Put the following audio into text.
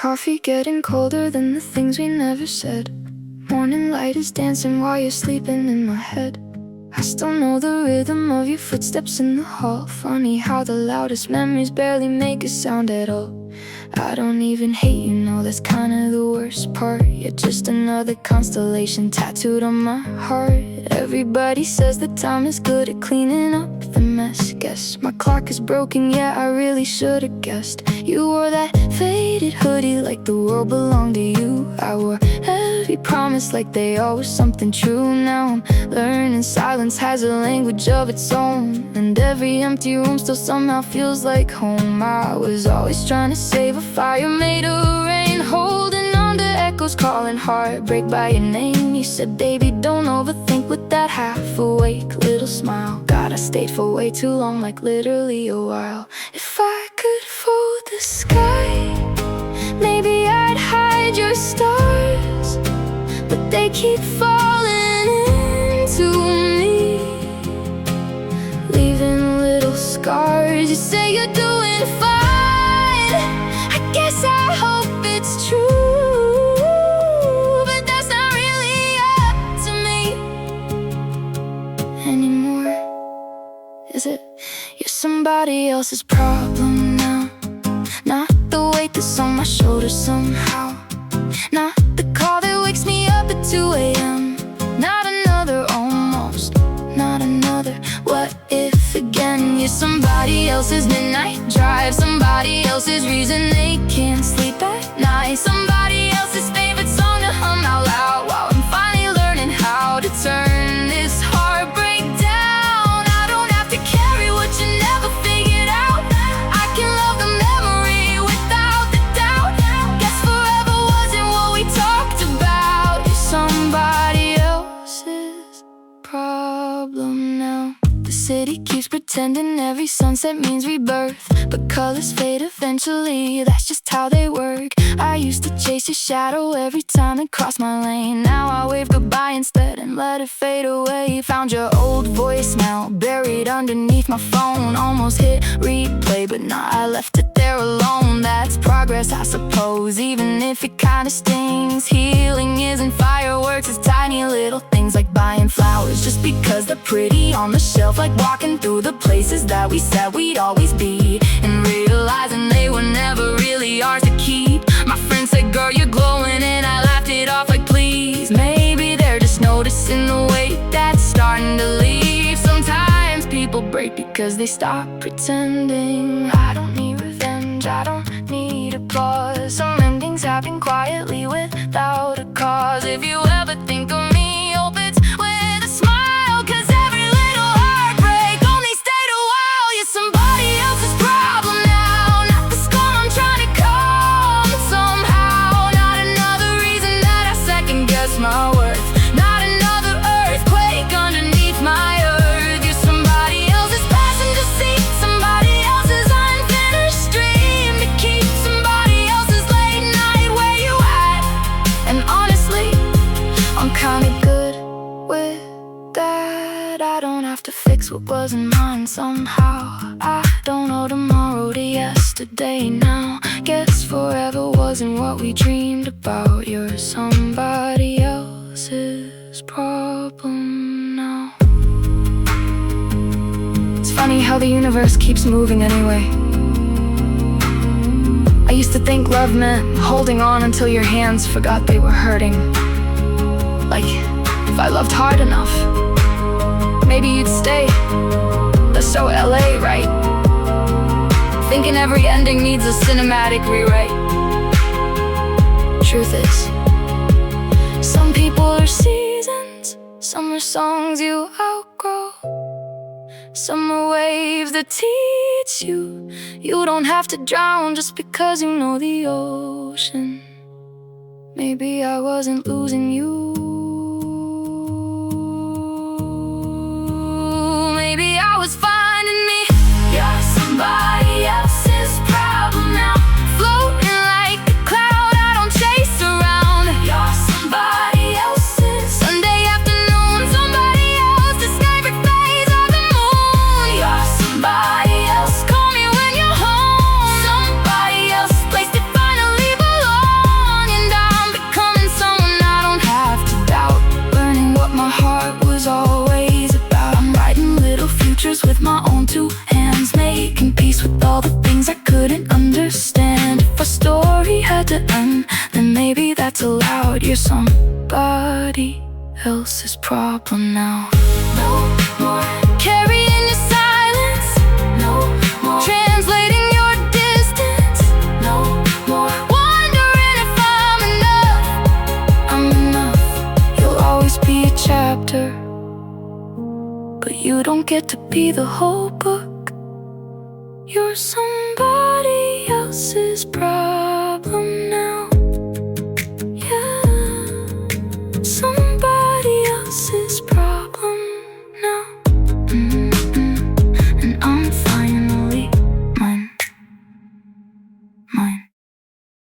Coffee getting colder than the things we never said. Morning light is dancing while you're sleeping in my head. I still know the rhythm of your footsteps in the hall. Funny how the loudest memories barely make a sound at all. I don't even hate you, no, that's kinda the worst part. You're just another constellation tattooed on my heart. Everybody says that time is good at cleaning up the mess. Guess my clock is broken, yeah, I really should've guessed. You wore that faded hoodie like the world belonged to you. I wore every promise like they all was something true. Now I'm learning silence has a language of its own, and every empty room still somehow feels like home. I was always trying to save a fire made of rain, holding on to echoes calling heartbreak by your name. You said, baby, don't overthink, with that half-awake little smile. God, I stayed for way too long, like literally a while. If I could fold the sky, maybe I'd hide your stars, but they keep falling into me, leaving little scars. You say you're doing fine, I guess I hope it's true, but that's not really up to me anymore, is it? You're somebody else's problem now, not the weight that's on my shoulders somehow, not the call that wakes me up at 2 a.m. Not another almost, not another what if again. You're somebody else's midnight drive, somebody else's reason they can't sleep at night, somebody else's favorite song to hum out loud, while I'm finally learning how to turn this heartbreak down. I don't have to carry what you never figured out. I can love the memory without the doubt. Guess forever wasn't what we talked about. You're somebody else's problem now. The city keeps pretending every sunset means rebirth, but colors fade eventually, that's just how they work. I used to chase your shadow every time it crossed my lane. Now I wave goodbye instead and let it fade away. Found your old voicemail buried underneath my phone. Almost hit replay, but nah, I left it there alone. That's progress, I suppose, even if it kinda stings. Healing isn't fireworks, it's tiny little things like buying flowers just because they're pretty on the shelf, like walking through the places that we said we'd always be, and realizing they were never really ours to keep. My friend said, girl, you're glowing, and I laughed it off like, please. Maybe they're just noticing the weight that's starting to leave. Sometimes people break because they stop pretending. I don't need revenge, I don't need applause. Some endings happen quietly without a cause. If you ever think of me, hope it's with a smile, 'cause every little heartbreak only stayed a while. You're somebody else's problem now, not the storm I'm trying to calm somehow. Not another reason that I second guess my worth, not another earthquake underneath my earth. You're somebody else's passenger seat, somebody else's unfinished dream to keep, somebody else's late night. Where you at? And honestly, I'm kinda good with that. I don't have to fix what wasn't mine somehow. I don't owe tomorrow to yesterday now. Guess forever wasn't what we dreamed about. You're somebody else's problem now. It's funny how the universe keeps moving anyway. I used to think love meant holding on until your hands forgot they were hurting. Like, if I loved hard enough, maybe you'd stay. That's so LA, right? Thinking every ending needs a cinematic rewrite. Truth is, some people are seasons, some are songs you outgrow, some are waves that teach you. You don't have to drown just because you know the ocean. Maybe I wasn't losing you, maybe I was finding me. You're somebody else's problem now, floating like a cloud I don't chase around. You're somebody else's Sunday afternoon, somebody else's favorite phase of the moon. You're somebody else, call me when you're home, somebody else's place to finally belong. story had to end, then maybe that's allowed. You're somebody else's problem now. No more carrying your silence. No more translating your distance. No more wondering if I'm enough. I'm enough. You'll always be a chapter, but you don't get to be the whole book. You're somebody else's problem.